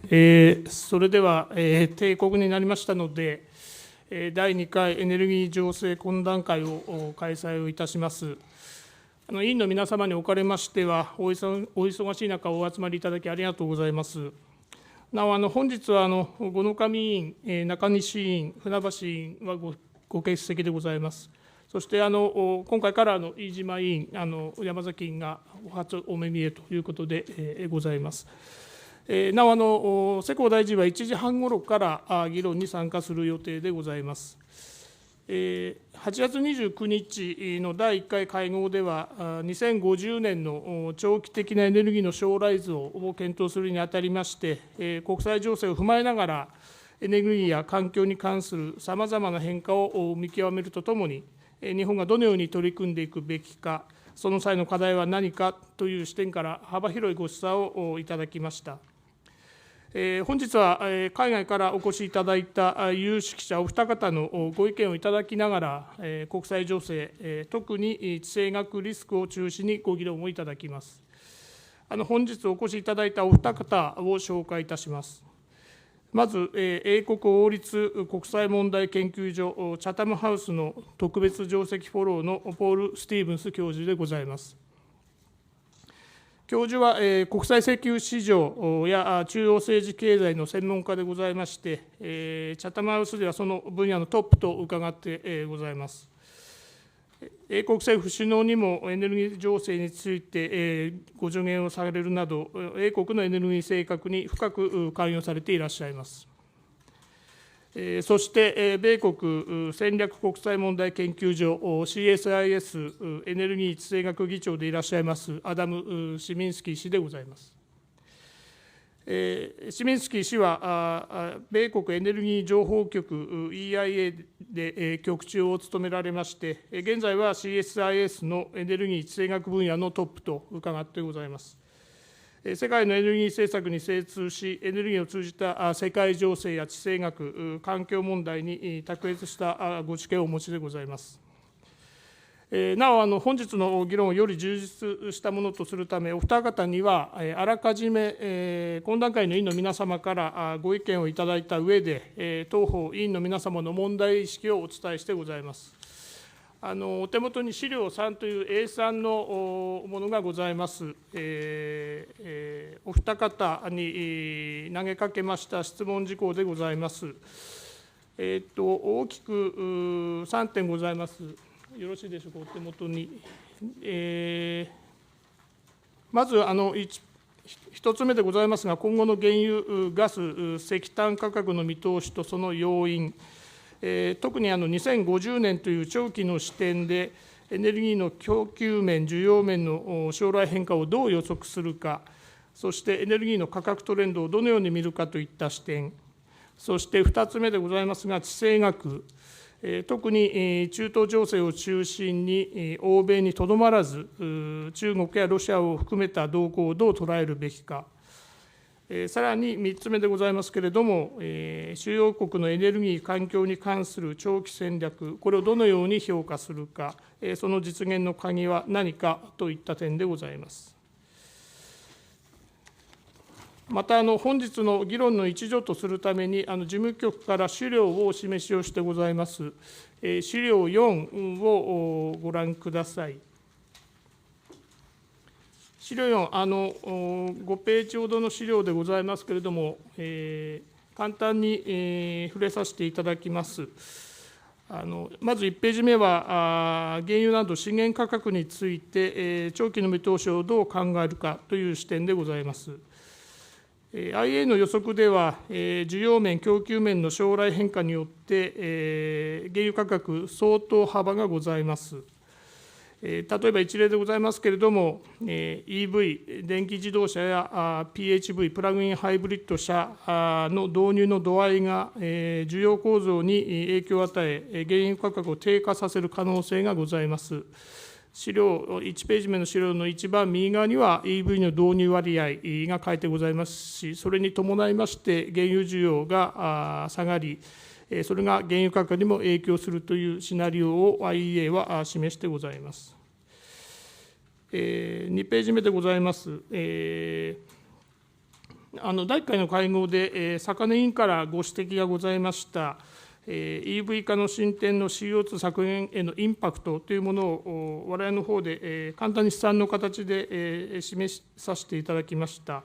それでは、定刻になりましたので、第2回エネルギー情勢懇談会を開催をいたします。委員の皆様におかれましては、お忙しい中お集まりいただきありがとうございます。なお、本日は五ノ上委員、中西委員、船橋委員はご欠席でございます。そして今回から飯島委員、山崎委員が初お目見えということでございます。なお世耕大臣は1時半ごろから議論に参加する予定でございます。8月29日の第1回会合では、2050年の長期的なエネルギーの将来像を検討するにあたりまして、国際情勢を踏まえながら、エネルギーや環境に関するさまざまな変化を見極めるとともに、日本がどのように取り組んでいくべきか、その際の課題は何かという視点から幅広いご示唆をいただきました。本日は海外からお越しいただいた有識者お二方のご意見をいただきながら、国際情勢、特に地政学リスクを中心にご議論をいただきます。本日お越しいただいたお二方を紹介いたします。まず、英国王立国際問題研究所チャタムハウスの特別上席フォローのポール・スティーブンス教授でございます。教授は国際石油市場や中央政治経済の専門家でございまして、チャタムハウスではその分野のトップと伺ってございます。英国政府首脳にもエネルギー情勢についてご助言をされるなど、英国のエネルギー政策に深く関与されていらっしゃいます。そして米国戦略国際問題研究所 CSIS エネルギー地政学議長でいらっしゃいますアダム・シミンスキー氏でございます。シミンスキー氏は米国エネルギー情報局 EIA で局長を務められまして、現在は CSIS のエネルギー地政学分野のトップと伺ってございます。世界のエネルギー政策に精通し、エネルギーを通じた世界情勢や地政学、環境問題に卓越したご知見をお持ちでございます。なお、本日の議論をより充実したものとするため、お二方には、あらかじめ懇談会の委員の皆様からご意見をいただいた上で、当方委員の皆様の問題意識をお伝えしてございます。お手元に資料3という A3 のものがございます。お二方に投げかけました質問事項でございます。大きく3点ございます。よろしいでしょうか、お手元に。まず1つ目でございますが、今後の原油、ガス、石炭価格の見通しとその要因、特に2050年という長期の視点で、エネルギーの供給面、需要面の将来変化をどう予測するか、そしてエネルギーの価格トレンドをどのように見るかといった視点、そして2つ目でございますが、地政学、特に中東情勢を中心に、欧米にとどまらず、中国やロシアを含めた動向をどう捉えるべきか。さらに3つ目でございますけれども、主要国のエネルギー、環境に関する長期戦略、これをどのように評価するか、その実現の鍵は何かといった点でございます。また、本日の議論の一助とするために、事務局から資料をお示しをしてございます。資料4をご覧ください。資料4、5ページほどの資料でございますけれども、簡単に触れさせていただきます。まず1ページ目は、原油など資源価格について、長期の見通しをどう考えるかという視点でございます。IA の予測では、需要面、供給面の将来変化によって、原油価格相当幅がございます。例えば一例でございますけれども、EV、電気自動車や PHV、プラグインハイブリッド車の導入の度合いが需要構造に影響を与え、原油価格を低下させる可能性がございます。資料、1ページ目の資料の一番右側には EV の導入割合が書いてございますし、それに伴いまして原油需要が下がり、それが原油価格にも影響するというシナリオを IEA は示してございます。2ページ目でございます。第1回の会合で、坂根委員からご指摘がございました、EV 化の進展の CO2 削減へのインパクトというものを、我々の方で簡単に試算の形で示させていただきました。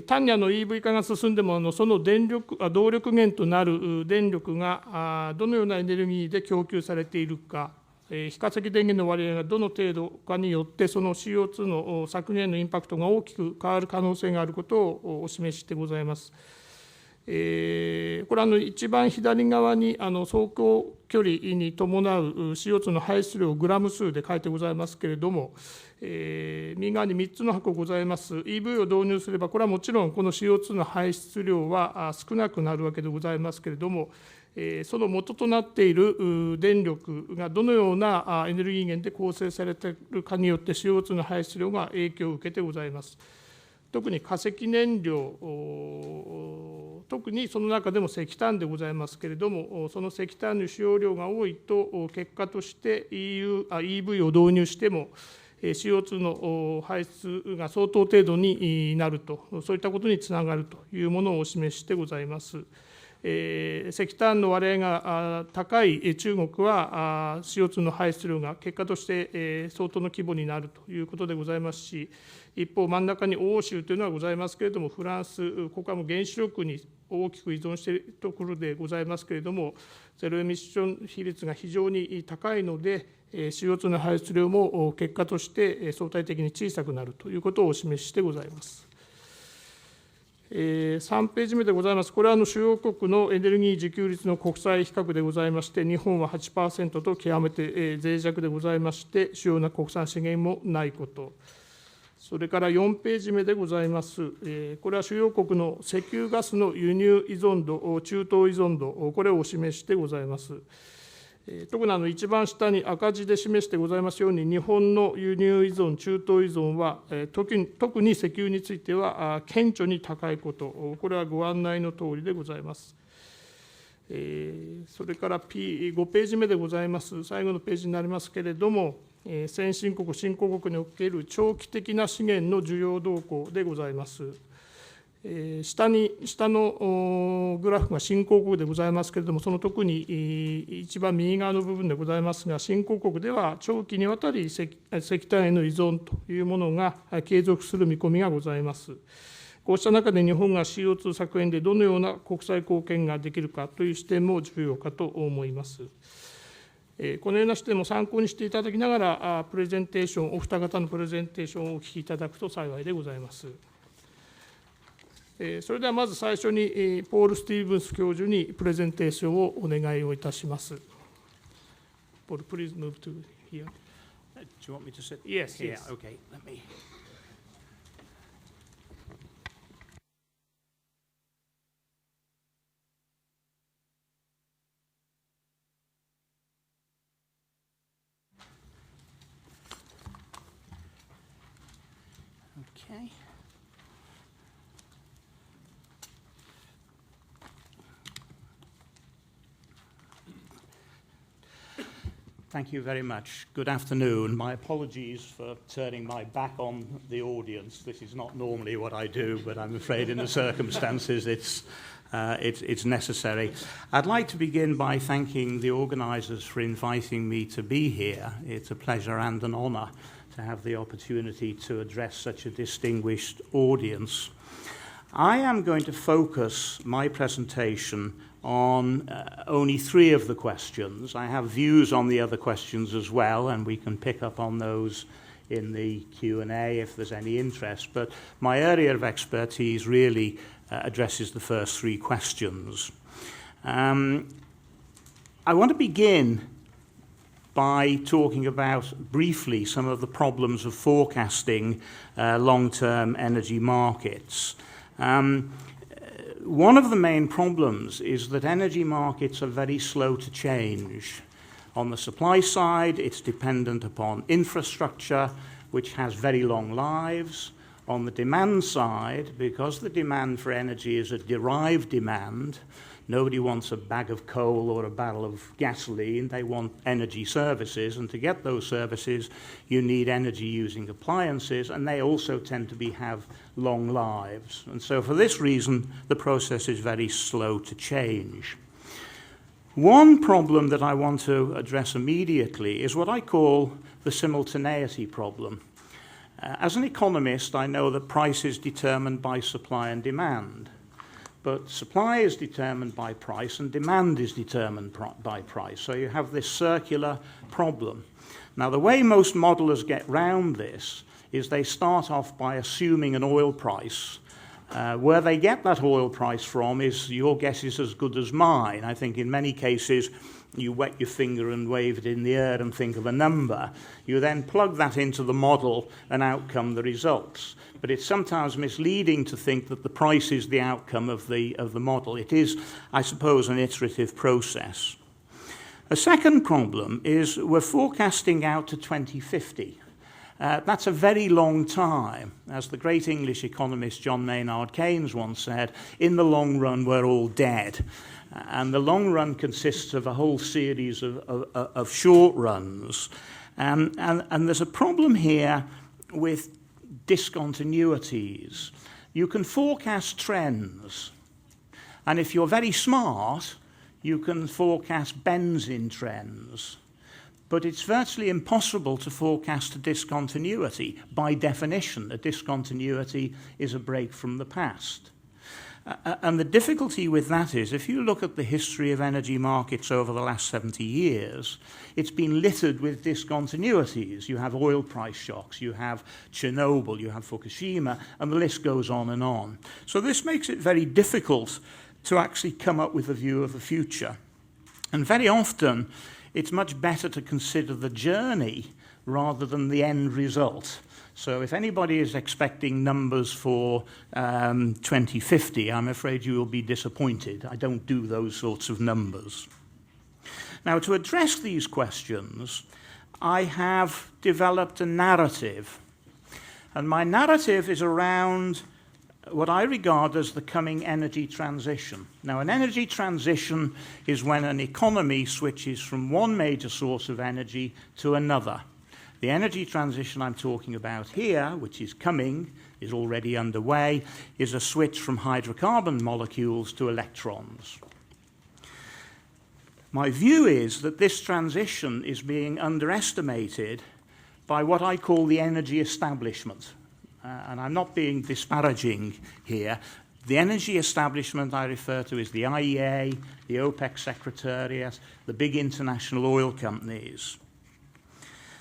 単にEV 化が進んでも、その動力源となる電力がどのようなエネルギーで供給されているか、非化石電源の割合がどの程度かによって、その CO2 の削減のインパクトが大きく変わる可能性があることをお示ししてございます。これ一番左側に走行距離に伴う CO2 の排出量をグラム数で書いてございますけれども、右側に3つの箱ございます。EV を導入すれば、これはもちろんこの CO2 の排出量は少なくなるわけでございますけれども、その元となっている電力がどのようなエネルギー源で構成されているかによって CO2 の排出量が影響を受けてございます。特に化石燃料、特にその中でも石炭でございますけれども、その石炭の使用量が多いと、結果として EV を導入しても、CO2 の排出が相当程度になると、そういったことにつながるというものをお示してございます。石炭の割合が高い中国は CO2 の排出量が結果として相当の規模になるということでございますし、一方真ん中に欧州というのはございますけれども、フランス、ここはもう原子力に大きく依存しているところでございますけれども、ゼロエミッション比率が非常に高いので、CO2 の排出量も結果として相対的に小さくなるということをお示ししてございます。3ページ目でございます。これは主要国のエネルギー自給率の国際比較でございまして、日本は 8% と極めて脆弱でございまして、主要な国産資源もないこと。それから4ページ目でございます。これは主要国の石油ガスの輸入依存度、中東依存度、これをお示してございます。特に一番下に赤字で示してございますように、日本の輸入依存、中東依存は、特に石油については顕著に高いこと、これはご案内のとおりでございます。それから 5ページ目でございます、最後のページになりますけれども、先進国、新興国における長期的な資源の需要動向でございます。下のグラフが新興国でございますけれども、その特に一番右側の部分でございますが、新興国では長期にわたり石炭への依存というものが継続する見込みがございます。こうした中で日本が CO2 削減でどのような国際貢献ができるかという視点も重要かと思います。このような視点も参考にしていただきながら、プレゼンテーション、お二方のプレゼンテーションをお聞きいただくと幸いでございます。それではまず最初に、ポール・スティーブンス教授にプレゼンテーションをお願いをいたします。ポール、please move to here. Do you want me to sit? Yes, here? yes. Okay, let me. Okay. Thank you very much. Good afternoon. My apologies for turning my back on the audience. This is not normally what I do, but I'm afraid in the circumstances it's necessary. I'd like to begin by thanking the organisers for inviting me to be here. It's a pleasure and an honour to have the opportunity to address such a distinguished audience. I am going to focus my presentation on only three of the questions. I have views on the other questions as well, and we can pick up on those in the Q&A if there's any interest. But my area of expertise really addresses the first three questions. I want to begin by talking about briefly some of the problems of forecasting long-term energy markets. One of the main problems is that energy markets are very slow to change. On the supply side, it's dependent upon infrastructure, which has very long lives. On the demand side, because the demand for energy is a derived demand, Nobody wants a bag of coal or a barrel of gasoline. They want energy services, and to get those services, you need energy-using appliances, and they also tend to have long lives. And so for this reason, the process is very slow to change. One problem that I want to address immediately is what I call the simultaneity problem. As an economist, I know that price is determined by supply and demand. But supply is determined by price and demand is determined by price. So you have this circular problem. Now, the way most modelers get round this is they start off by assuming an oil price. Where they get that oil price from is your guess is as good as mine. I think in many cases you wet your finger and wave it in the air and think of a number. You then plug that into the model and out come the results. But it's sometimes misleading to think that the price is the outcome of the model. It is, I suppose, an iterative process. A second problem is we're forecasting out to 2050. That's a very long time. As the great English economist John Maynard Keynes once said, in the long run, we're all dead. And the long run consists of a whole series of short runs. And there's a problem here with discontinuities. You can forecast trends. And if you're very smart, you can forecast bends in trends. But it's virtually impossible to forecast a discontinuity. By definition, a discontinuity is a break from the past. And the difficulty with that is, if you look at the history of energy markets over the last 70 years, it's been littered with discontinuities. You have oil price shocks, you have Chernobyl, you have Fukushima, and the list goes on and on. So this makes it very difficult to actually come up with a view of the future. And very often, it's much better to consider the journey rather than the end result. So if anybody is expecting numbers for 2050, I'm afraid you will be disappointed. I don't do those sorts of numbers. Now, to address these questions, I have developed a narrative. And my narrative is around what I regard as the coming energy transition. Now, an energy transition is when an economy switches from one major source of energy to another. The energy transition I'm talking about here, which is coming, is already underway, is a switch from hydrocarbon molecules to electrons. My view is that this transition is being underestimated by what I call the energy establishment. And I'm not being disparaging here. The energy establishment I refer to is the IEA, the OPEC Secretariat, the big international oil companies.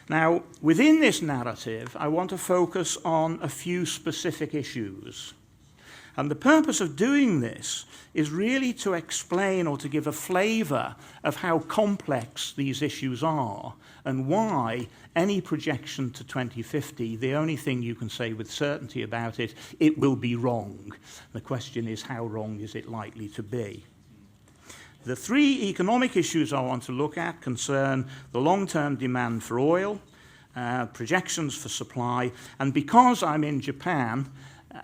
Now, within this narrative, I want to focus on a few specific issues. And the purpose of doing this is really to explain or to give a flavor of how complex these issues are and why any projection to 2050, the only thing you can say with certainty about it, it will be wrong. The question is, how wrong is it likely to be? The three economic issues I want to look at concern the long-term demand for oil, projections for supply, and because I'm in Japan,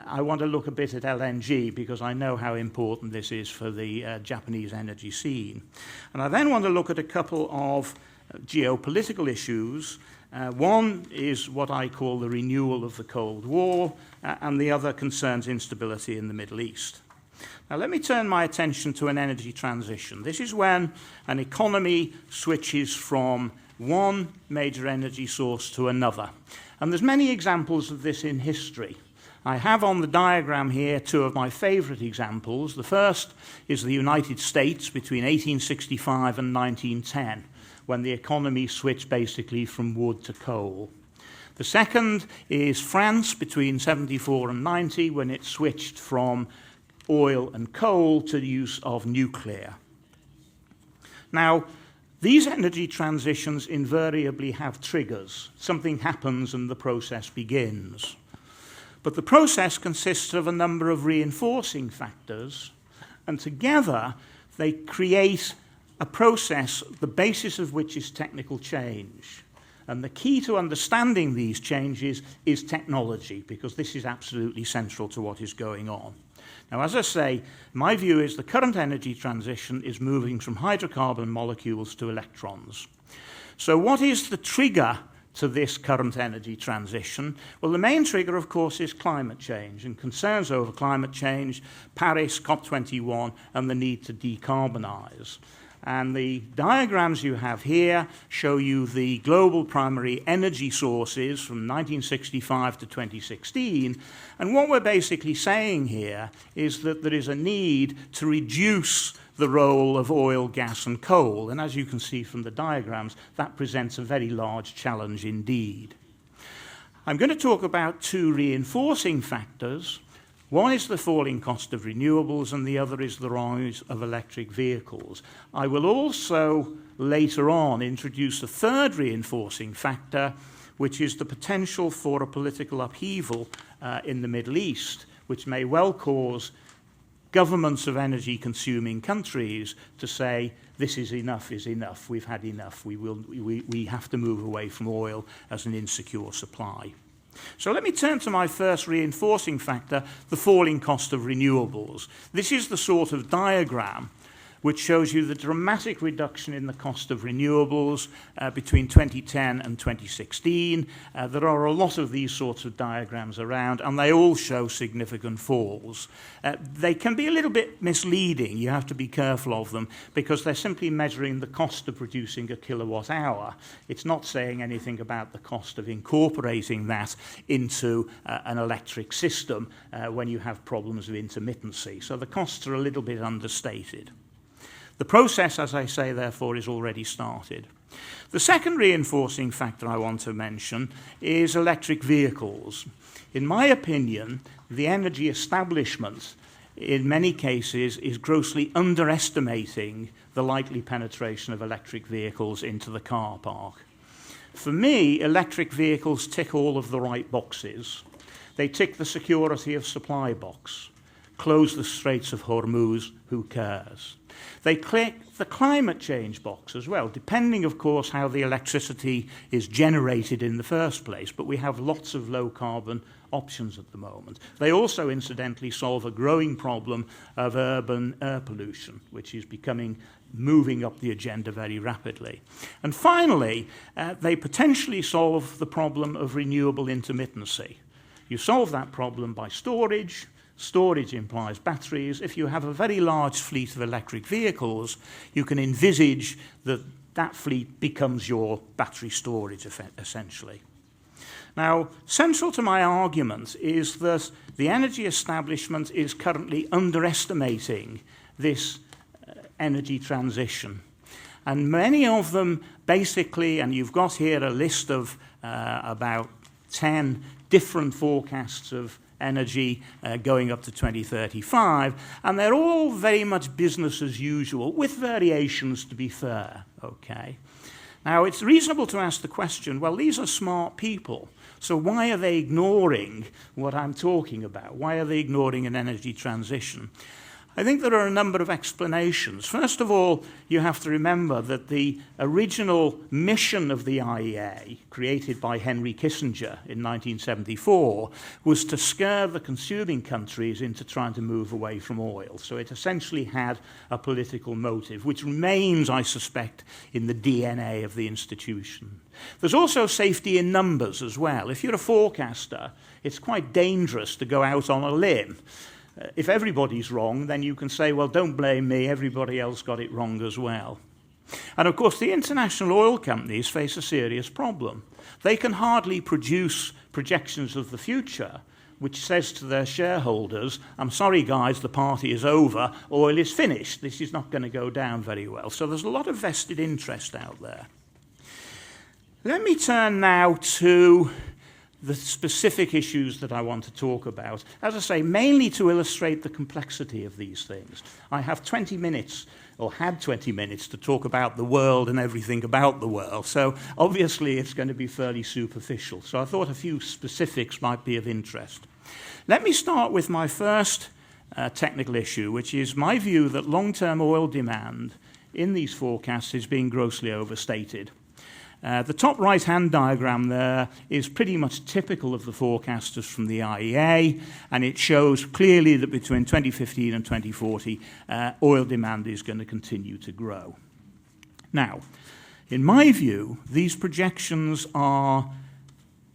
I want to look a bit at LNG because I know how important this is for the Japanese energy scene. And I then want to look at a couple of geopolitical issues. One is what I call the renewal of the Cold War, and the other concerns instability in the Middle East. Now, let me turn my attention to an energy transition. This is when an economy switches from one major energy source to another. And there's many examples of this in history. I have on the diagram here two of my favorite examples. The first is the United States between 1865 and 1910, when the economy switched basically from wood to coal. The second is France between 74 and 90, when it switched from oil and coal to the use of nuclear. Now, these energy transitions invariably have triggers. Something happens and the process begins. But the process consists of a number of reinforcing factors, and together they create a process, the basis of which is technical change. And the key to understanding these changes is technology, because this is absolutely central to what is going on. Now, as I say, my view is the current energy transition is moving from hydrocarbon molecules to electrons. So what is the trigger to this current energy transition? Well, the main trigger, of course, is climate change and concerns over climate change, Paris, COP21, and the need to decarbonize. And the diagrams you have here show you the global primary energy sources from 1965 to 2016. And what we're basically saying here is that there is a need to reduce the role of oil, gas, and coal. And as you can see from the diagrams, that presents a very large challenge indeed. I'm going to talk about two reinforcing factors. One is the falling cost of renewables, and the other is the rise of electric vehicles. I will also later on introduce a third reinforcing factor, which is the potential for a political upheaval in the Middle East, which may well cause governments of energy-consuming countries to say, this is enough, we've had enough, we have to move away from oil as an insecure supply. So let me turn to my first reinforcing factor, the falling cost of renewables. This is the sort of diagram which shows you the dramatic reduction in the cost of renewables between 2010 and 2016. There are a lot of these sorts of diagrams around, and they all show significant falls. They can be a little bit misleading. You have to be careful of them because they're simply measuring the cost of producing a kilowatt hour. It's not saying anything about the cost of incorporating that into an electric system when you have problems of intermittency. So the costs are a little bit understated. The process, as I say, therefore, is already started. The second reinforcing factor I want to mention is electric vehicles. In my opinion, the energy establishment, in many cases, is grossly underestimating the likely penetration of electric vehicles into the car park. For me, electric vehicles tick all of the right boxes. They tick the security of supply box, close the Straits of Hormuz, who cares? They click the climate change box as well, depending, of course, how the electricity is generated in the first place, but we have lots of low-carbon options at the moment. They also, incidentally, solve a growing problem of urban air pollution, which is moving up the agenda very rapidly. And finally, they potentially solve the problem of renewable intermittency. You solve that problem by storage. Storage implies batteries. If you have a very large fleet of electric vehicles, you can envisage that that fleet becomes your battery storage, essentially. Now, central to my argument is that the energy establishment is currently underestimating this energy transition. And many of them basically, and you've got here a list of about 10 different forecasts of energy going up to 2035, and they're all very much business as usual, with variations, to be fair, okay? Now, it's reasonable to ask the question, well, these are smart people, so why are they ignoring what I'm talking about? Why are they ignoring an energy transition? I think there are a number of explanations. First of all, you have to remember that the original mission of the IEA, created by Henry Kissinger in 1974, was to scare the consuming countries into trying to move away from oil. So it essentially had a political motive, which remains, I suspect, in the DNA of the institution. There's also safety in numbers as well. If you're a forecaster, it's quite dangerous to go out on a limb. If everybody's wrong, then you can say, well, don't blame me, everybody else got it wrong as well. And of course, the international oil companies face a serious problem. They can hardly produce projections of the future, which says to their shareholders, I'm sorry, guys, the party is over, oil is finished, this is not going to go down very well. So there's a lot of vested interest out there. Let me turn now to the specific issues that I want to talk about, as I say, mainly to illustrate the complexity of these things. I have 20 minutes, or had 20 minutes, to talk about the world and everything about the world, so obviously it's going to be fairly superficial. So I thought a few specifics might be of interest. Let me start with my first technical issue, which is my view that long-term oil demand in these forecasts is being grossly overstated. The top right-hand diagram there is pretty much typical of the forecasters from the IEA, and it shows clearly that between 2015 and 2040, oil demand is going to continue to grow. Now, in my view, these projections are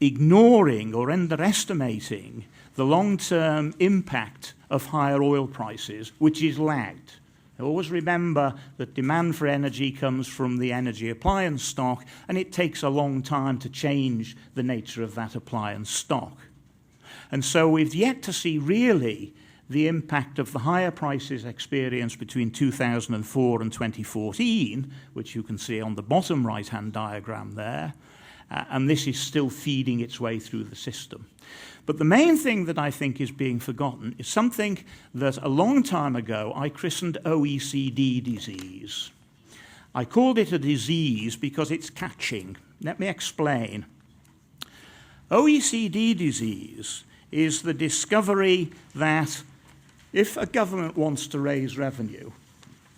ignoring or underestimating the long-term impact of higher oil prices, which is lagged. Always remember that demand for energy comes from the energy appliance stock, and it takes a long time to change the nature of that appliance stock. And so we've yet to see really the impact of the higher prices experienced between 2004 and 2014, which you can see on the bottom right-hand diagram there, and this is still feeding its way through the system. But the main thing that I think is being forgotten is something that a long time ago I christened Oacd disease. I called it a disease because it's catching. Let me explain. Oacd disease is the discovery that if a government wants to raise revenue,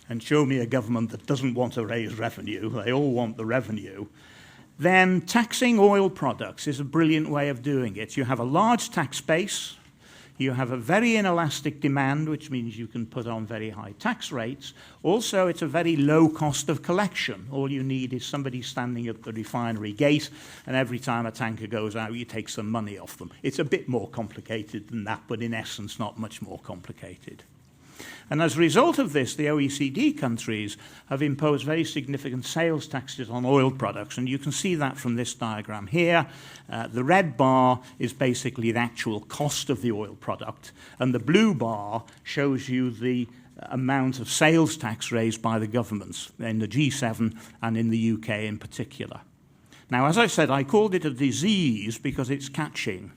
and show me a government that doesn't want to raise revenue, they all want the revenue, then taxing oil products is a brilliant way of doing it. You have a large tax base, you have a very inelastic demand, which means you can put on very high tax rates. Also, it's a very low cost of collection. All you need is somebody standing at the refinery gate, and every time a tanker goes out, you take some money off them. It's a bit more complicated than that, but in essence, not much more complicated. And as a result of this, the OECD countries have imposed very significant sales taxes on oil products, and you can see that from this diagram here. The red bar is basically the actual cost of the oil product, and the blue bar shows you the amount of sales tax raised by the governments in the G7 and in the UK in particular. Now, as I said, I called it a disease because it's catching,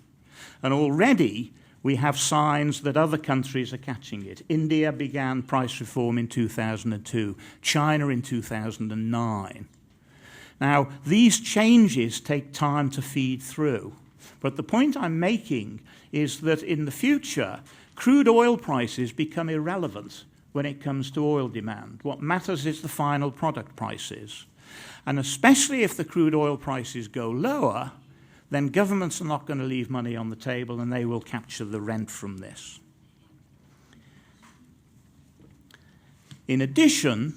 and already we have signs that other countries are catching it. India began price reform in 2002, China in 2009. Now, these changes take time to feed through. But the point I'm making is that in the future, crude oil prices become irrelevant when it comes to oil demand. What matters is the final product prices. And especially if the crude oil prices go lower, then governments are not going to leave money on the table, and they will capture the rent from this. In addition,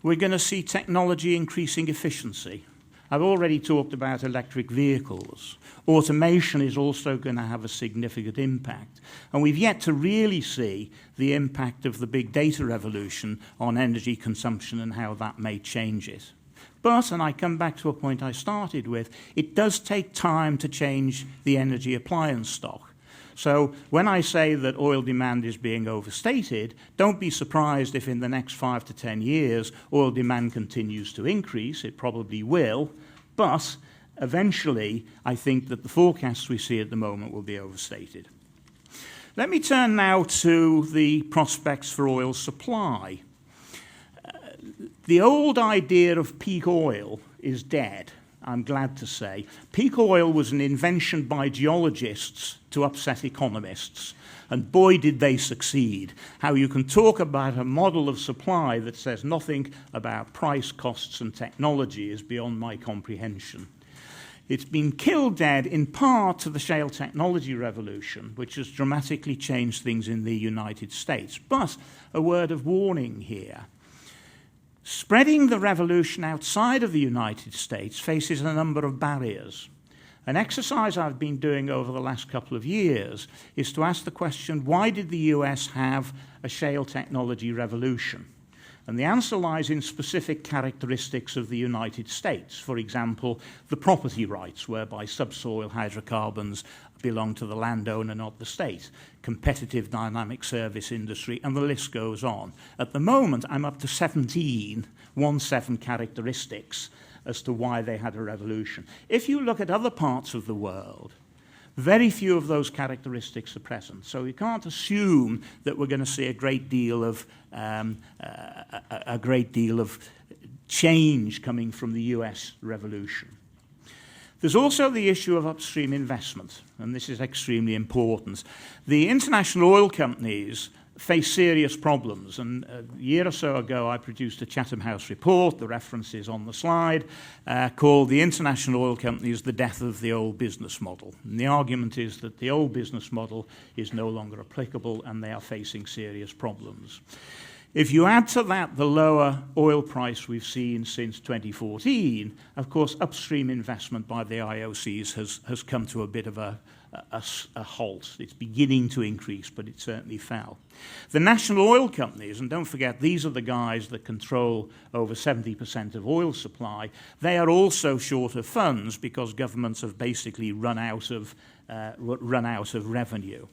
we're going to see technology increasing efficiency. I've already talked about electric vehicles. Automation is also going to have a significant impact. And we've yet to really see the impact of the big data revolution on energy consumption and how that may change it. But, and I come back to a point I started with, it does take time to change the energy appliance stock. So when I say that oil demand is being overstated, don't be surprised if in the next 5 to 10 years oil demand continues to increase. It probably will. But eventually, I think that the forecasts we see at the moment will be overstated. Let me turn now to the prospects for oil supply. The old idea of peak oil is dead, I'm glad to say. Peak oil was an invention by geologists to upset economists, and boy did they succeed. How you can talk about a model of supply that says nothing about price, costs, and technology is beyond my comprehension. It's been killed dead in part to the shale technology revolution, which has dramatically changed things in the United States. But a word of warning here. Spreading the revolution outside of the United States faces a number of barriers. An exercise I've been doing over the last couple of years is to ask the question, why did the US have a shale technology revolution? And the answer lies in specific characteristics of the United States. For example, the property rights, whereby subsoil hydrocarbons belong to the landowner, not the state, competitive dynamic service industry, and the list goes on. At the moment, I'm up to 17 characteristics as to why they had a revolution. If you look at other parts of the world, very few of those characteristics are present. So we can't assume that we're going to see a great deal of change coming from the US revolution. There's also the issue of upstream investment, and this is extremely important. The international oil companies face serious problems. And a year or so ago, I produced a Chatham House report, the reference is on the slide, called The International Oil Companies, the Death of the Old Business Model. And the argument is that the old business model is no longer applicable and they are facing serious problems. If you add to that the lower oil price we've seen since 2014, of course, upstream investment by the IOCs has come to a bit of a halt. It's beginning to increase, but it certainly fell. The national oil companies, and don't forget, these are the guys that control over 70% of oil supply, they are also short of funds because governments have basically run out of revenue.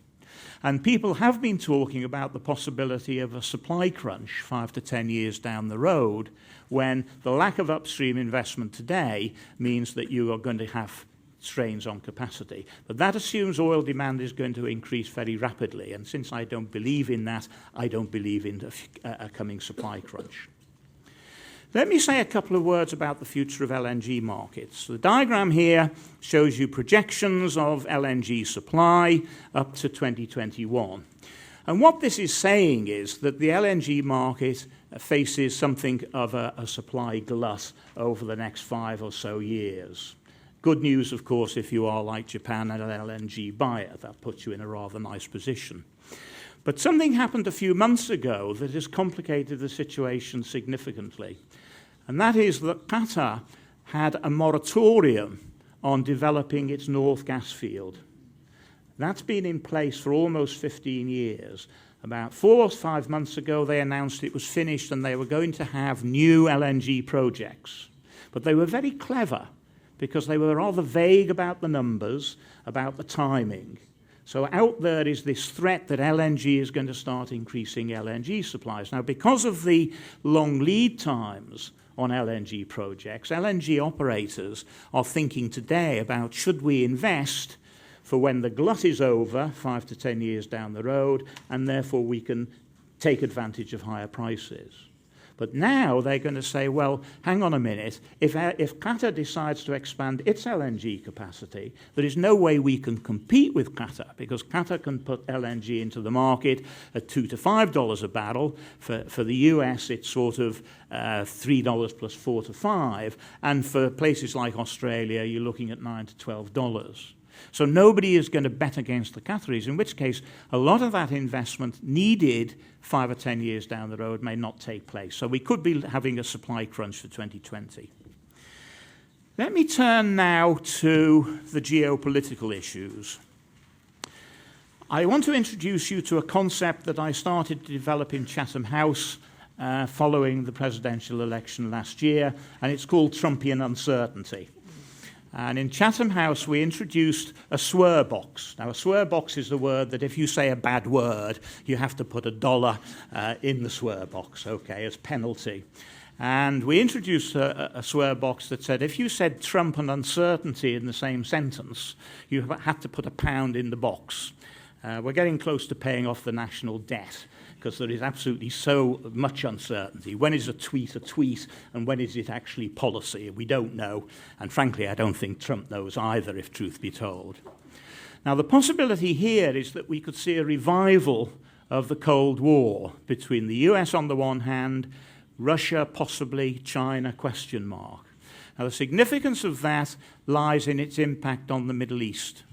And people have been talking about the possibility of a supply crunch 5 to 10 years down the road when the lack of upstream investment today means that you are going to have strains on capacity. But that assumes oil demand is going to increase very rapidly. And since I don't believe in that, I don't believe in a coming supply crunch. Let me say a couple of words about the future of LNG markets. The diagram here shows you projections of LNG supply up to 2021. And what this is saying is that the LNG market faces something of a supply glut over the next 5 or so years. Good news, of course, if you are like Japan and an LNG buyer. That puts you in a rather nice position. But something happened a few months ago that has complicated the situation significantly. And that is that Qatar had a moratorium on developing its North gas field. That's been in place for almost 15 years. About 4 or 5 months ago, they announced it was finished and they were going to have new LNG projects. But they were very clever because they were rather vague about the numbers, about the timing. So out there is this threat that LNG is going to start increasing LNG supplies. Now, because of the long lead times on LNG projects, LNG operators are thinking today about should we invest for when the glut is over 5 to 10 years down the road, and therefore we can take advantage of higher prices. But now they're going to say, well, hang on a minute, if Qatar decides to expand its LNG capacity, there is no way we can compete with Qatar because Qatar can put LNG into the market at $2 to $5 a barrel. For the US, it's sort of $3 plus $4 to $5. And for places like Australia, you're looking at $9 to $12. So nobody is going to bet against the Qataris, in which case a lot of that investment needed 5 or 10 years down the road may not take place. So we could be having a supply crunch for 2020. Let me turn now to the geopolitical issues. I want to introduce you to a concept that I started to develop in Chatham House following the presidential election last year, and it's called Trumpian Uncertainty. And in Chatham House, we introduced a swear box. Now, a swear box is the word that if you say a bad word, you have to put $1 in the swear box, okay, as penalty. And we introduced a swear box that said if you said Trump and uncertainty in the same sentence, you had to put £1 in the box. We're getting close to paying off the national debt, because there is absolutely so much uncertainty. When is a tweet, and when is it actually policy? We don't know, and frankly, I don't think Trump knows either, if truth be told. Now, the possibility here is that we could see a revival of the Cold War between the US on the one hand, Russia possibly, China, question mark. Now, the significance of that lies in its impact on the Middle East,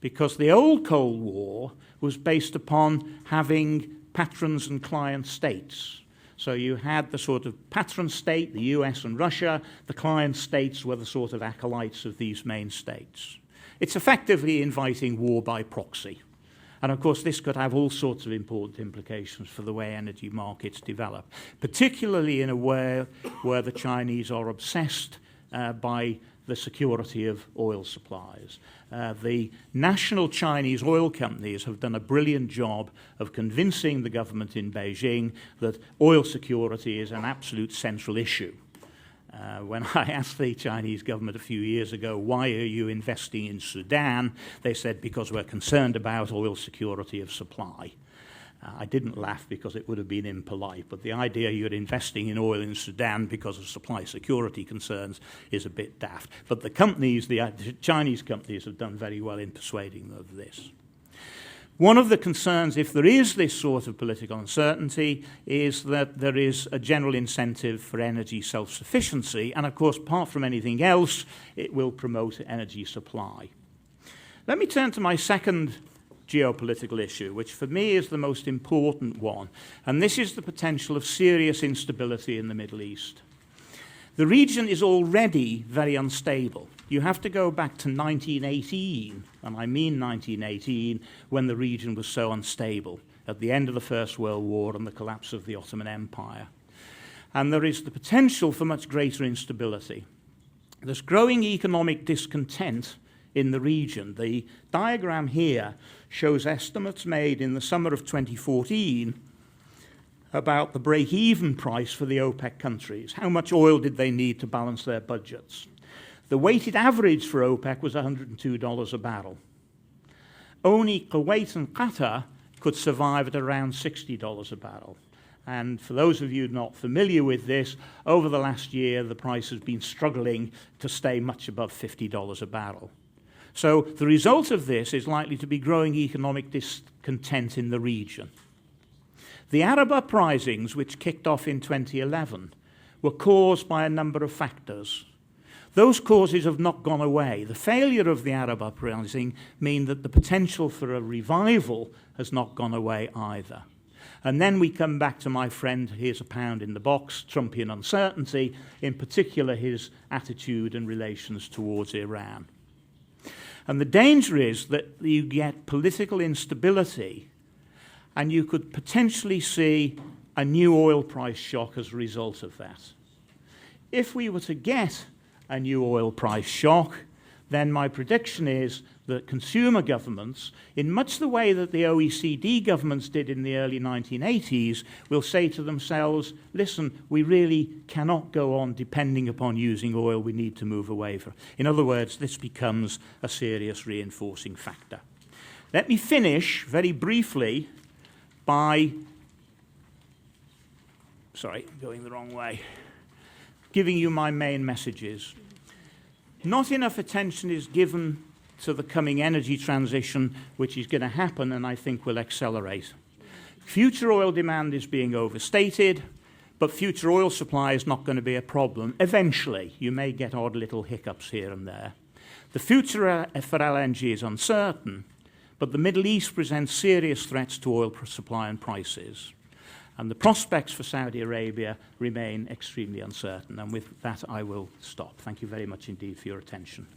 because the old Cold War was based upon having patrons and client states. So you had the sort of patron state, the US and Russia. The client states were the sort of acolytes of these main states. It's effectively inviting war by proxy. And of course, this could have all sorts of important implications for the way energy markets develop, particularly in a way where the Chinese are obsessed by the security of oil supplies. The national Chinese oil companies have done a brilliant job of convincing the government in Beijing that oil security is an absolute central issue. When I asked the Chinese government a few years ago, why are you investing in Sudan? They said, because we're concerned about oil security of supply. I didn't laugh because it would have been impolite, but the idea you're investing in oil in Sudan because of supply security concerns is a bit daft. But the companies, the Chinese companies, have done very well in persuading them of this. One of the concerns, if there is this sort of political uncertainty, is that there is a general incentive for energy self-sufficiency, and of course, apart from anything else, it will promote energy supply. Let me turn to my second geopolitical issue, which for me is the most important one, and this is the potential of serious instability in the Middle East. The region is already very unstable. You have to go back to 1918, and I mean 1918, when the region was so unstable, at the end of the First World War and the collapse of the Ottoman Empire. And there is the potential for much greater instability. There's growing economic discontent in the region. The diagram here shows estimates made in the summer of 2014 about the break-even price for the OPEC countries. How much oil did they need to balance their budgets? The weighted average for OPEC was $102 a barrel. Only Kuwait and Qatar could survive at around $60 a barrel. And for those of you not familiar with this, over the last year, the price has been struggling to stay much above $50 a barrel. So the result of this is likely to be growing economic discontent in the region. The Arab uprisings, which kicked off in 2011, were caused by a number of factors. Those causes have not gone away. The failure of the Arab uprising means that the potential for a revival has not gone away either. And then we come back to my friend, here's a pound in the box, Trumpian uncertainty, in particular his attitude and relations towards Iran. And the danger is that you get political instability, and you could potentially see a new oil price shock as a result of that. If we were to get a new oil price shock, then my prediction is that consumer governments, in much the way that the OECD governments did in the early 1980s, will say to themselves, listen, we really cannot go on depending upon using oil, we need to move away from it. In other words, this becomes a serious reinforcing factor. Let me finish very briefly by, going the wrong way, giving you my main messages. Not enough attention is given to the coming energy transition, which is going to happen and I think will accelerate. Future oil demand is being overstated, but future oil supply is not going to be a problem. Eventually, you may get odd little hiccups here and there. The future for LNG is uncertain, but the Middle East presents serious threats to oil supply and prices. And the prospects for Saudi Arabia remain extremely uncertain. And with that, I will stop. Thank you very much indeed for your attention.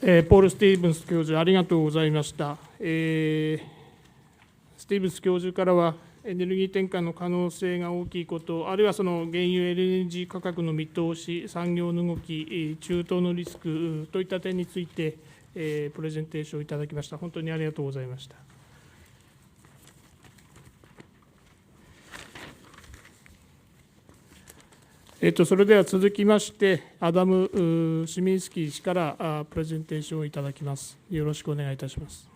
ポール・スティーブンス教授、ありがとうございました。スティーブンス教授からは、エネルギー転換の可能性が大きいこと、あるいはその原油 LNG 価格の見通し、産業の動き、中東のリスクといった点について、プレゼンテーションをいただきました。本当にありがとうございました。それでは続きまして、アダム・シミンスキー氏からプレゼンテーションをいただきます。よろしくお願いいたします。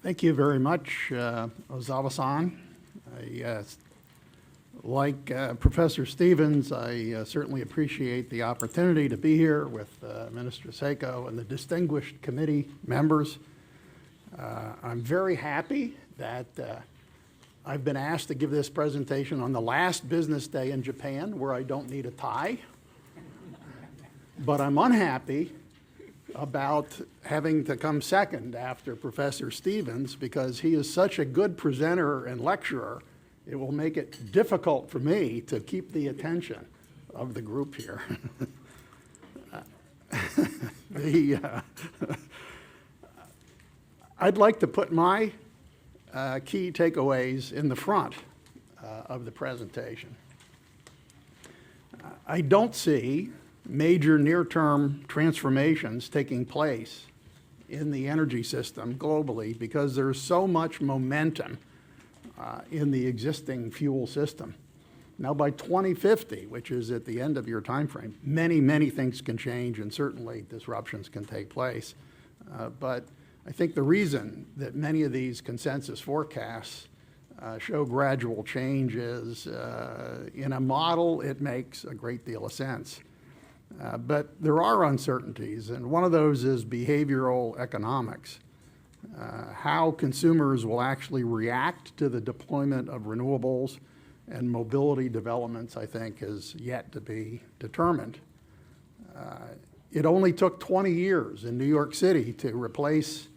Thank you very much, Ozawa-san. Like Professor Stevens, I certainly appreciate the opportunity to be here with Minister Seiko and the distinguished committee members. I'm very happy that I've been asked to give this presentation on the last business day in Japan, where I don't need a tie. But I'm unhappy about having to come second after Professor Stevens, because he is such a good presenter and lecturer, it will make it difficult for me to keep the attention of the group here. I'd like to put my key takeaways in the front of the presentation. I don't see major near-term transformations taking place in the energy system globally because there's so much momentum in the existing fuel system. Now by 2050, which is at the end of your time frame, many, many things can change and certainly disruptions can take place. But I think the reason that many of these consensus forecasts show gradual change is in a model, it makes a great deal of sense. But there are uncertainties, and one of those is behavioral economics. How consumers will actually react to the deployment of renewables and mobility developments, I think, is yet to be determined. It only took 20 years in New York City to replace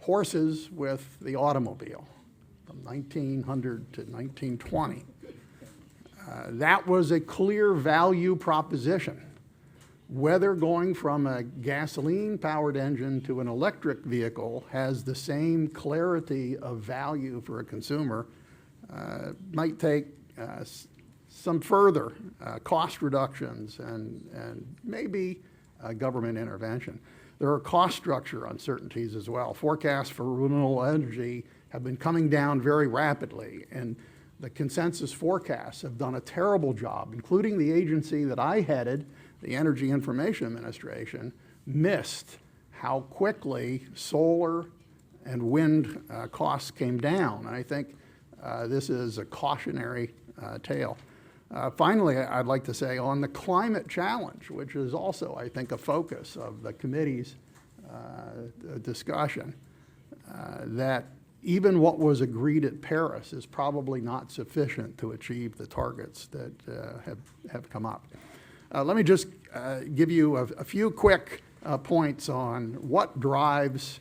horses with the automobile, from 1900 to 1920. That was a clear value proposition. Whether going from a gasoline-powered engine to an electric vehicle has the same clarity of value for a consumer might take some further cost reductions and maybe government intervention. There are cost structure uncertainties as well. Forecasts for renewable energy have been coming down very rapidly, and the consensus forecasts have done a terrible job, including the agency that I headed, the Energy Information Administration, missed how quickly solar and wind costs came down. And I think this is a cautionary tale. Finally, I'd like to say on the climate challenge, which is also, I think, a focus of the committee's discussion, that even what was agreed at Paris is probably not sufficient to achieve the targets that have come up. Let me just give you a few quick points on what drives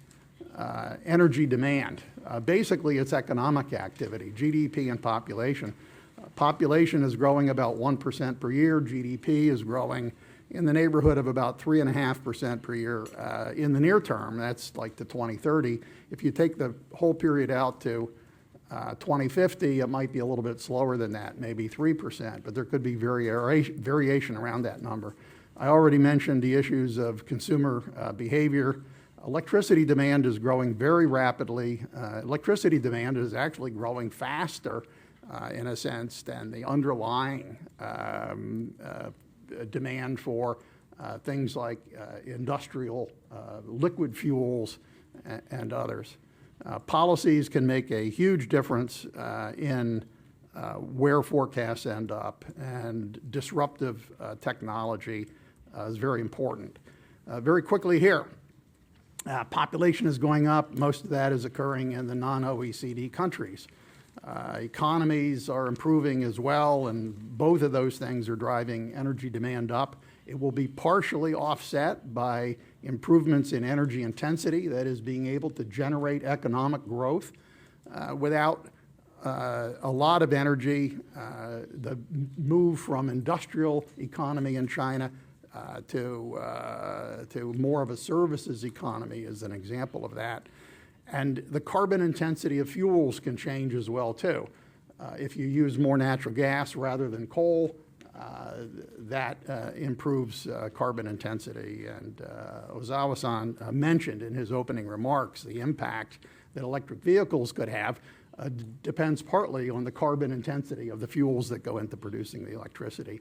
energy demand. Basically, it's economic activity, GDP and population. Population is growing about 1% per year. GDP is growing in the neighborhood of about 3.5% per year in the near term. That's like to 2030. If you take the whole period out to 2050, it might be a little bit slower than that, maybe 3%, but there could be variation around that number. I already mentioned the issues of consumer behavior. Electricity demand is growing very rapidly. Electricity demand is actually growing faster, in a sense, than the underlying demand for things like industrial liquid fuels and others. Policies can make a huge difference in where forecasts end up, and disruptive technology is very important. Very quickly here, population is going up. Most of that is occurring in the non-OECD countries. Economies are improving as well, and both of those things are driving energy demand up. It will be partially offset by improvements in energy intensity, that is, being able to generate economic growth without a lot of energy. The move from industrial economy in China to more of a services economy is an example of that. And the carbon intensity of fuels can change as well, too. If you use more natural gas rather than coal, that improves carbon intensity. And Ozawa-san mentioned in his opening remarks the impact that electric vehicles could have depends partly on the carbon intensity of the fuels that go into producing the electricity.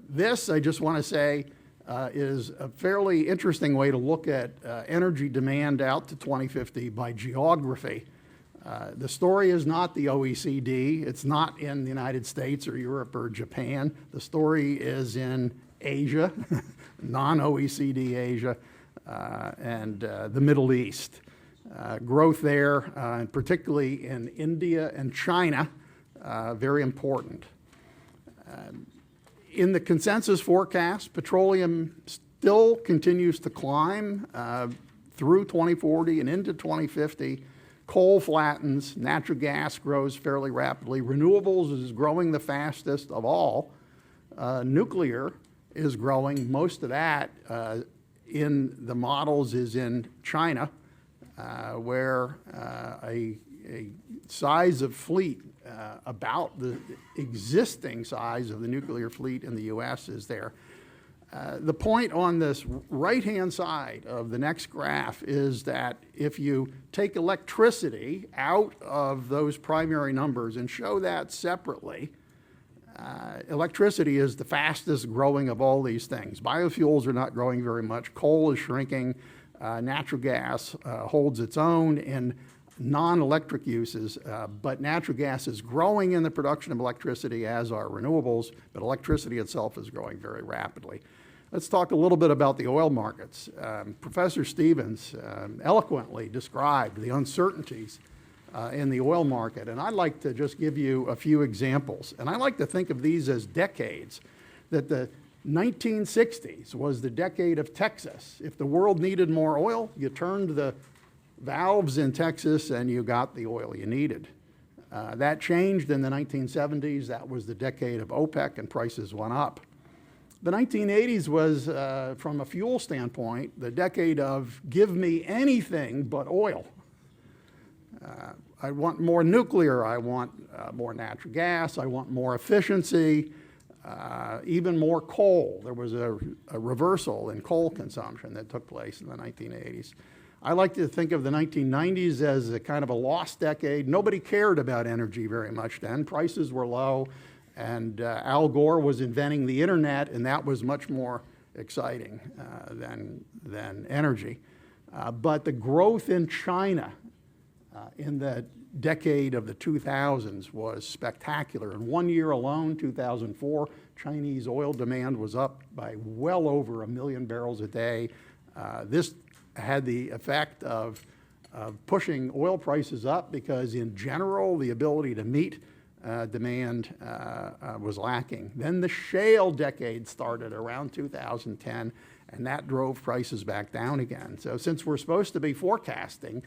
This, I just want to say, is a fairly interesting way to look at energy demand out to 2050 by geography. The story is not the OECD. It's not in the United States or Europe or Japan. The story is in Asia, non-OECD Asia, and the Middle East. Growth there, and particularly in India and China, very important. In the consensus forecast, petroleum still continues to climb through 2040 and into 2050. Coal flattens, natural gas grows fairly rapidly. Renewables is growing the fastest of all. Nuclear is growing. Most of that in the models is in China, where a size of fleet about the existing size of the nuclear fleet in the US is there. The point on this right-hand side of the next graph is that if you take electricity out of those primary numbers and show that separately, electricity is the fastest growing of all these things. Biofuels are not growing very much. Coal is shrinking. Natural gas holds its own in non-electric uses, but natural gas is growing in the production of electricity, as are renewables, but electricity itself is growing very rapidly. Let's talk a little bit about the oil markets. Professor Stevens eloquently described the uncertainties in the oil market, and I'd like to just give you a few examples. And I like to think of these as decades, that the 1960s was the decade of Texas. If the world needed more oil, you turned the valves in Texas and you got the oil you needed. That changed in the 1970s. That was the decade of OPEC, and prices went up. The 1980s was, from a fuel standpoint, the decade of give me anything but oil. I want more nuclear, I want more natural gas, I want more efficiency, even more coal. There was a reversal in coal consumption that took place in the 1980s. I like to think of the 1990s as a kind of a lost decade. Nobody cared about energy very much then. Prices were low, and Al Gore was inventing the internet, and that was much more exciting than energy. But the growth in China in the decade of the 2000s was spectacular. In 1 year alone, 2004, Chinese oil demand was up by well over 1 million barrels a day. This had the effect of pushing oil prices up because, in general, the ability to meet demand was lacking. Then the shale decade started around 2010, and that drove prices back down again. So since we're supposed to be forecasting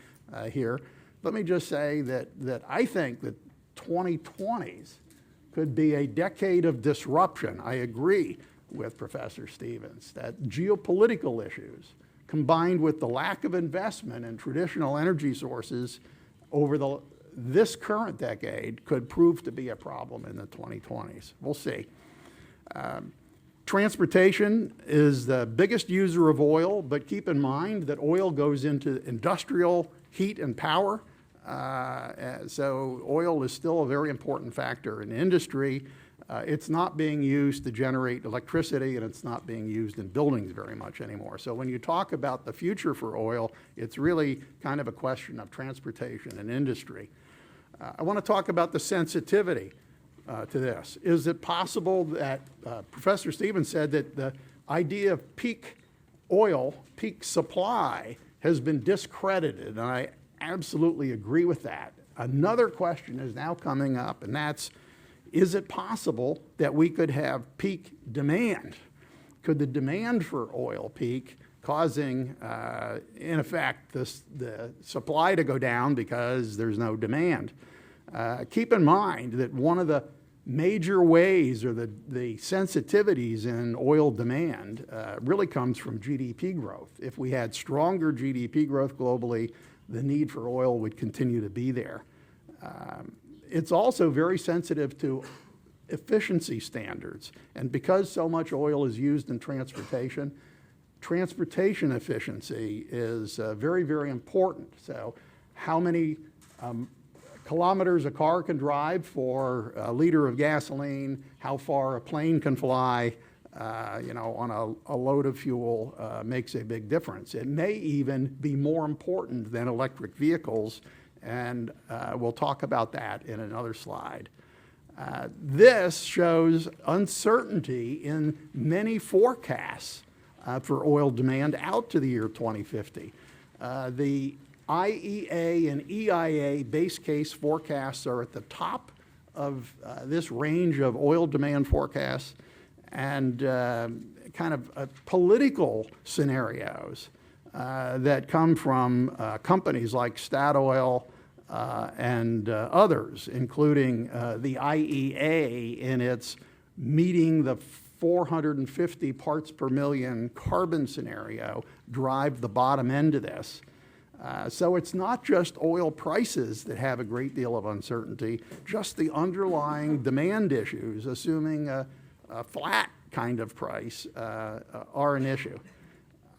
here, let me just say that I think that 2020s could be a decade of disruption. I agree with Professor Stevens that geopolitical issues, combined with the lack of investment in traditional energy sources over this current decade, could prove to be a problem in the 2020s. We'll see. Transportation is the biggest user of oil, but keep in mind that oil goes into industrial heat and power. So oil is still a very important factor in industry. It's not being used to generate electricity, and it's not being used in buildings very much anymore. So when you talk about the future for oil, it's really kind of a question of transportation and industry. I want to talk about the sensitivity to this. Is it possible that Professor Stevens said that the idea of peak oil, peak supply, has been discredited, and I absolutely agree with that. Another question is now coming up, and that's, is it possible that we could have peak demand? Could the demand for oil peak, causing, in effect, the supply to go down because there's no demand? Keep in mind that one of the major ways, or the sensitivities in oil demand, really comes from GDP growth. If we had stronger GDP growth globally, the need for oil would continue to be there. It's also very sensitive to efficiency standards. And because so much oil is used in transportation efficiency is very, very important. So how many kilometers a car can drive for a liter of gasoline, how far a plane can fly, on a load of fuel makes a big difference. It may even be more important than electric vehicles, and we'll talk about that in another slide. This shows uncertainty in many forecasts for oil demand out to the year 2050. The IEA and EIA base case forecasts are at the top of this range of oil demand forecasts, and kind of political scenarios that come from companies like Statoil and others, including the IEA in its meeting the 450 parts per million carbon scenario, drive the bottom end of this. So it's not just oil prices that have a great deal of uncertainty, just the underlying demand issues, assuming a flat kind of price are an issue.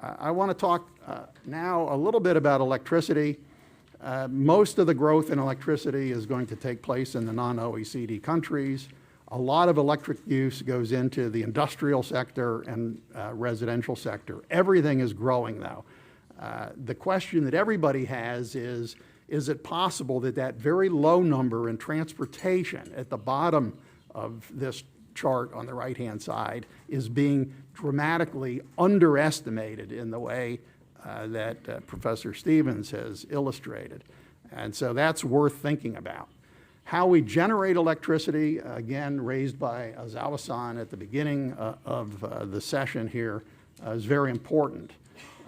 I want to talk now a little bit about electricity. Most of the growth in electricity is going to take place in the non-OECD countries. A lot of electric use goes into the industrial sector and residential sector. Everything is growing, though. The question that everybody has is it possible that that very low number in transportation at the bottom of this chart on the right-hand side is being dramatically underestimated in the way that Professor Stevens has illustrated? And so that's worth thinking about. How we generate electricity, again, raised by Azawa-san at the beginning of the session here, is very important.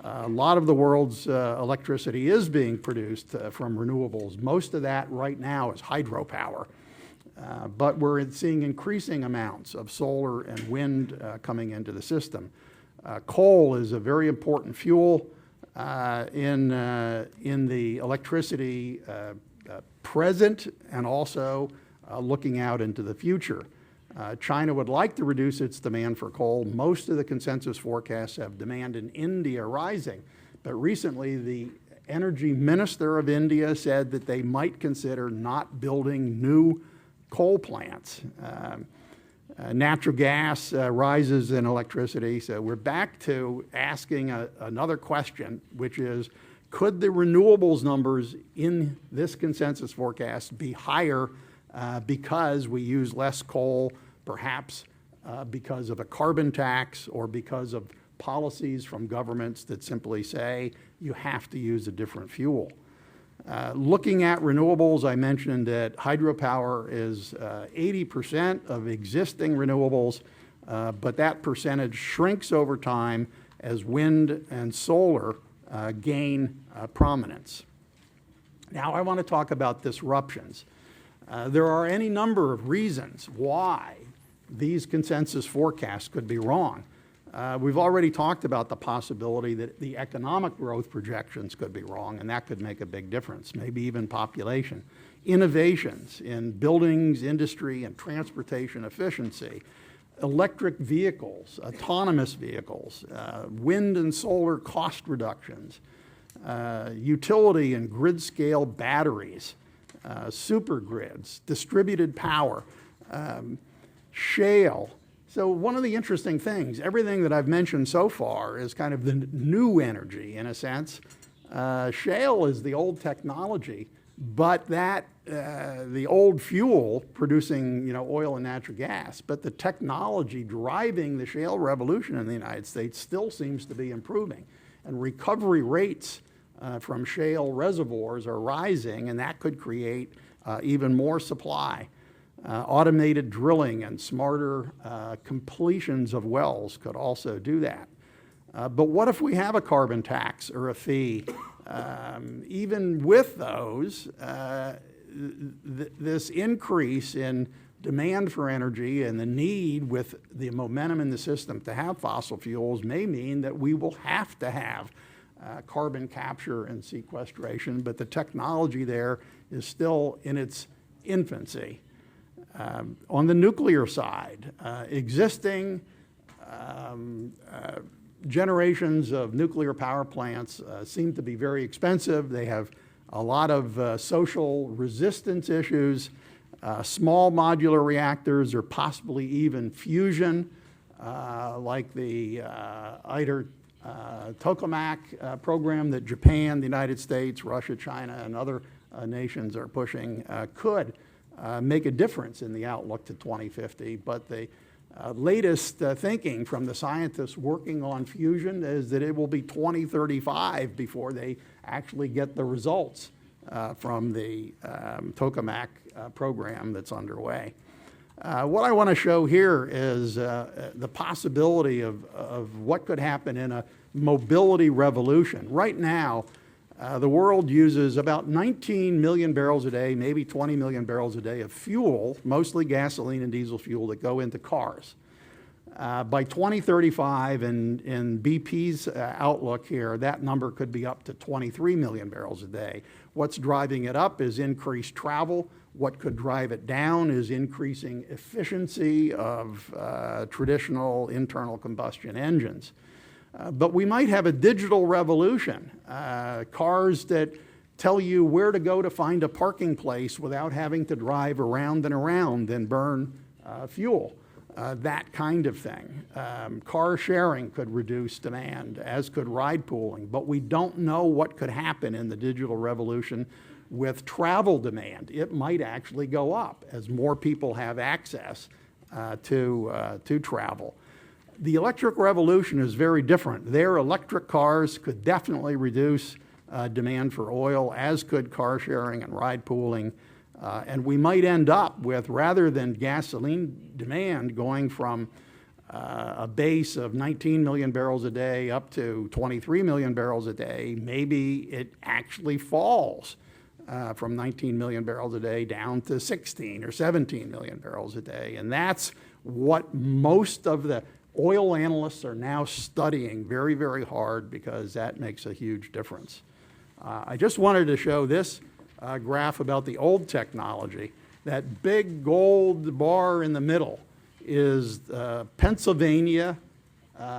A lot of the world's electricity is being produced from renewables. Most of that right now is hydropower. But we're seeing increasing amounts of solar and wind coming into the system. Coal is a very important fuel in the electricity present and also looking out into the future. China would like to reduce its demand for coal. Most of the consensus forecasts have demand in India rising. But recently, the energy minister of India said that they might consider not building new coal plants. Natural gas rises in electricity. So we're back to asking another question, which is, could the renewables numbers in this consensus forecast be higher because we use less coal, perhaps because of a carbon tax or because of policies from governments that simply say you have to use a different fuel? Looking at renewables, I mentioned that hydropower is 80% of existing renewables, but that percentage shrinks over time as wind and solar gain prominence. Now I want to talk about disruptions. There are any number of reasons why these consensus forecasts could be wrong. We've already talked about the possibility that the economic growth projections could be wrong, and that could make a big difference, maybe even population. Innovations in buildings, industry, and transportation efficiency, electric vehicles, autonomous vehicles, wind and solar cost reductions, utility and grid-scale batteries, supergrids, distributed power, shale. So one of the interesting things, everything that I've mentioned so far is kind of the new energy in a sense. Shale is the old technology, but that the old fuel producing oil and natural gas, but the technology driving the shale revolution in the United States still seems to be improving. And recovery rates from shale reservoirs are rising, and that could create even more supply. Automated drilling and smarter completions of wells could also do that. But what if we have a carbon tax or a fee? Even with those, this increase in demand for energy and the need with the momentum in the system to have fossil fuels may mean that we will have to have carbon capture and sequestration, but the technology there is still in its infancy. On the nuclear side, existing generations of nuclear power plants seem to be very expensive. They have a lot of social resistance issues. Small modular reactors or possibly even fusion, like the ITER tokamak program that Japan, the United States, Russia, China, and other nations are pushing, could make a difference in the outlook to 2050. But the latest thinking from the scientists working on fusion is that it will be 2035 before they actually get the results from the tokamak program that's underway. What I want to show here is the possibility of what could happen in a mobility revolution. Right now, the world uses about 19 million barrels a day, maybe 20 million barrels a day of fuel, mostly gasoline and diesel fuel, that go into cars. By 2035, in BP's outlook here, that number could be up to 23 million barrels a day. What's driving it up is increased travel. What could drive it down is increasing efficiency of traditional internal combustion engines. But we might have a digital revolution, cars that tell you where to go to find a parking place without having to drive around and around and burn fuel. That kind of thing. Car sharing could reduce demand, as could ride pooling, but we don't know what could happen in the digital revolution with travel demand. It might actually go up as more people have access to travel. The electric revolution is very different. Their electric cars could definitely reduce demand for oil, as could car sharing and ride pooling. And we might end up with, rather than gasoline demand going from a base of 19 million barrels a day up to 23 million barrels a day, maybe it actually falls from 19 million barrels a day down to 16 or 17 million barrels a day. And that's what most of the oil analysts are now studying very, very hard, because that makes a huge difference. I just wanted to show this graph about the old technology. That big gold bar in the middle is Pennsylvania,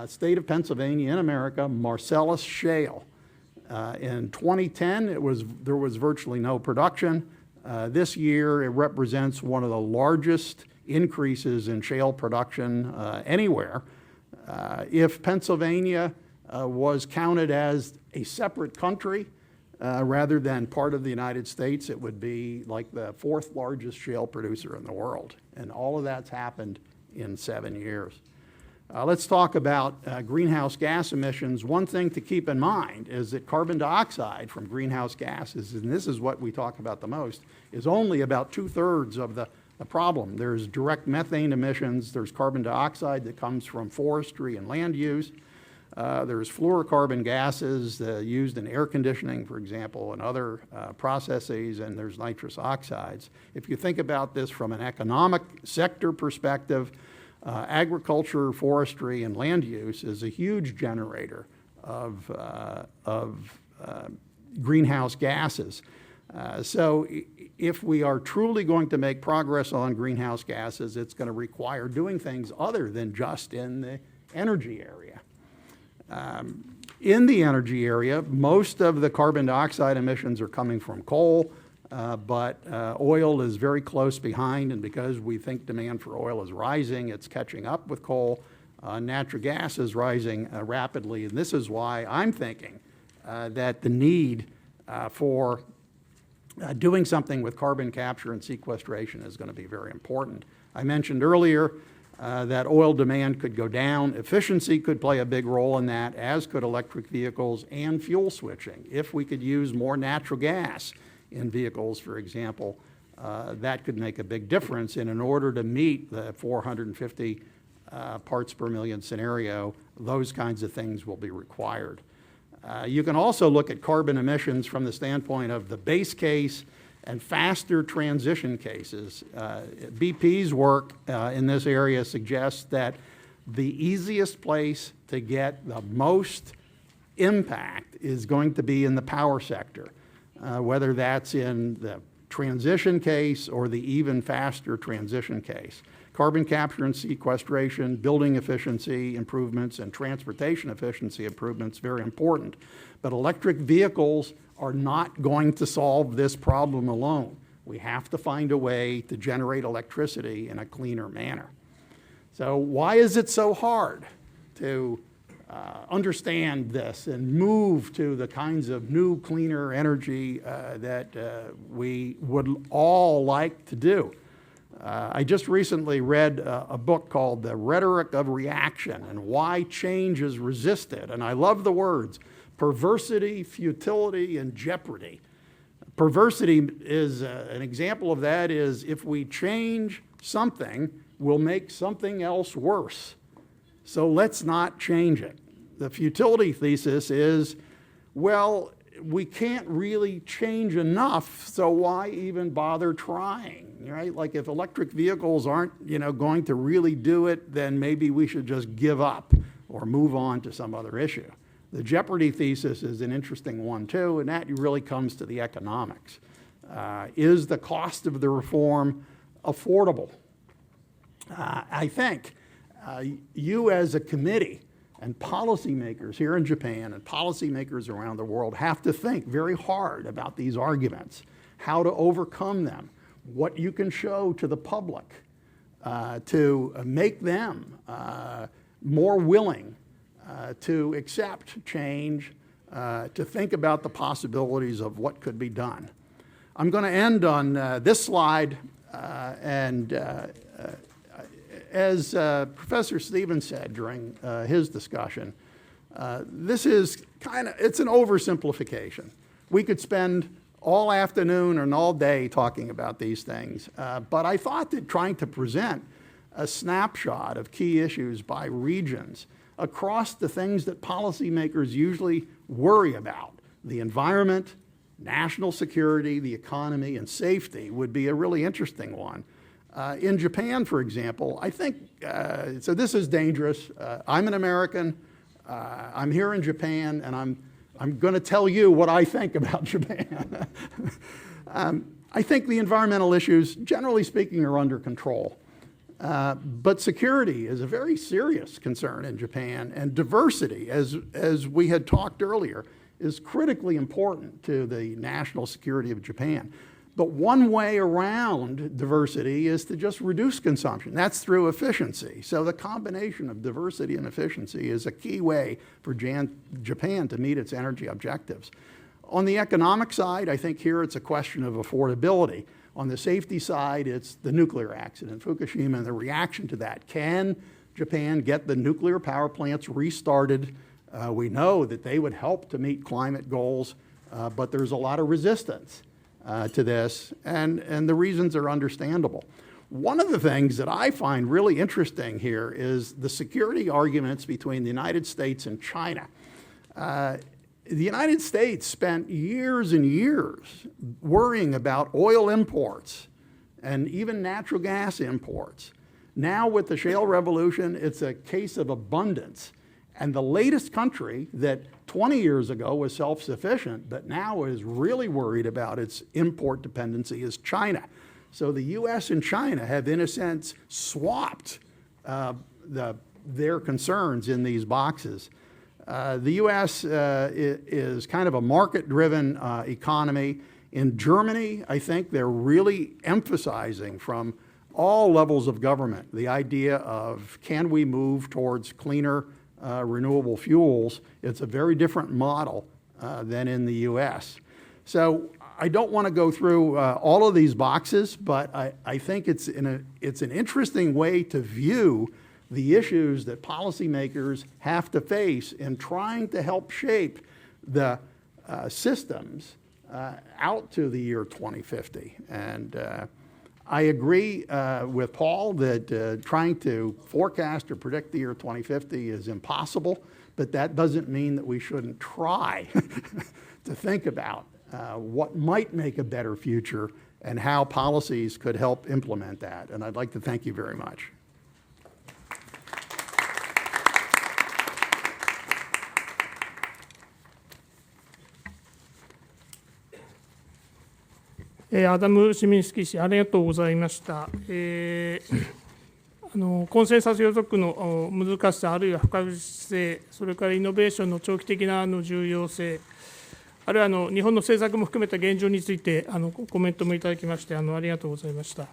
state of Pennsylvania in America, Marcellus Shale. In 2010, there was virtually no production. This year, it represents one of the largest increases in shale production anywhere. If Pennsylvania was counted as a separate country, rather than part of the United States, it would be like the fourth largest shale producer in the world. And all of that's happened in 7 years. Let's talk about greenhouse gas emissions. One thing to keep in mind is that carbon dioxide from greenhouse gases, and this is what we talk about the most, is only about 2/3 of the problem. There's direct methane emissions. There's carbon dioxide that comes from forestry and land use. There's fluorocarbon gases used in air conditioning, for example, and other processes, and there's nitrous oxides. If you think about this from an economic sector perspective, agriculture, forestry, and land use is a huge generator of greenhouse gases. So if we are truly going to make progress on greenhouse gases, it's going to require doing things other than just in the energy area. In the energy area, most of the carbon dioxide emissions are coming from coal, but oil is very close behind, and because we think demand for oil is rising, it's catching up with coal. Natural gas is rising rapidly, and this is why I'm thinking that the need for doing something with carbon capture and sequestration is going to be very important. I mentioned earlier that oil demand could go down. Efficiency could play a big role in that, as could electric vehicles and fuel switching. If we could use more natural gas in vehicles, for example, that could make a big difference. And in order to meet the 450 parts per million scenario, those kinds of things will be required. You can also look at carbon emissions from the standpoint of the base case and faster transition cases. BP's work in this area suggests that the easiest place to get the most impact is going to be in the power sector, whether that's in the transition case or the even faster transition case. Carbon capture and sequestration, building efficiency improvements, and transportation efficiency improvements, very important. But electric vehicles are not going to solve this problem alone. We have to find a way to generate electricity in a cleaner manner. So why is it so hard to understand this and move to the kinds of new, cleaner energy that we would all like to do? I just recently read a book called The Rhetoric of Reaction and Why Change is Resisted. And I love the words: perversity, futility, and jeopardy. Perversity is an example of that is if we change something, we'll make something else worse. So let's not change it. The futility thesis is, well, we can't really change enough, so why even bother trying? right? Like if electric vehicles aren't, going to really do it, then maybe we should just give up or move on to some other issue. The jeopardy thesis is an interesting one too, and that really comes to the economics. Is the cost of the reform affordable? I think you as a committee and policymakers here in Japan and policymakers around the world have to think very hard about these arguments, how to overcome them, what you can show to the public to make them more willing to accept change, to think about the possibilities of what could be done. I'm going to end on this slide, as Professor Stevens said during his discussion, this is it's an oversimplification. We could spend all afternoon and all day talking about these things, but I thought that trying to present a snapshot of key issues by regions across the things that policymakers usually worry about, the environment, national security, the economy, and safety would be a really interesting one. In Japan, for example, I think, so this is dangerous. I'm an American, I'm here in Japan, and I'm going to tell you what I think about Japan. I think the environmental issues, generally speaking, are under control. But security is a very serious concern in Japan, and diversity, as we had talked earlier, is critically important to the national security of Japan. But one way around diversity is to just reduce consumption. That's through efficiency. So the combination of diversity and efficiency is a key way for Japan to meet its energy objectives. On the economic side, I think here it's a question of affordability. On the safety side, it's the nuclear accident, Fukushima, and the reaction to that. Can Japan get the nuclear power plants restarted? We know that they would help to meet climate goals, but there's a lot of resistance to this, and the reasons are understandable. One of the things that I find really interesting here is the security arguments between the United States and China. The United States spent years and years worrying about oil imports and even natural gas imports. Now with the shale revolution, it's a case of abundance. And the latest country that 20 years ago was self-sufficient, but now is really worried about its import dependency is China. So the US and China have, in a sense, swapped their concerns in these boxes. The US is kind of a market-driven economy. In Germany, I think they're really emphasizing from all levels of government the idea of, can we move towards cleaner renewable fuels? It's a very different model than in the US. So I don't want to go through all of these boxes, but I think it's an interesting way to view the issues that policymakers have to face in trying to help shape the systems out to the year 2050. And I agree with Paul that trying to forecast or predict the year 2050 is impossible, but that doesn't mean that we shouldn't try to think about what might make a better future and how policies could help implement that. And I'd like to thank you very much.アダム・シミンスキー氏、ありがとうございました。コンセンサス予測の難しさ、あるいは不確実性、それからイノベーションの長期的な重要性、あるいは日本の政策も含めた現状についてコメントもいただきましてありがとうございました。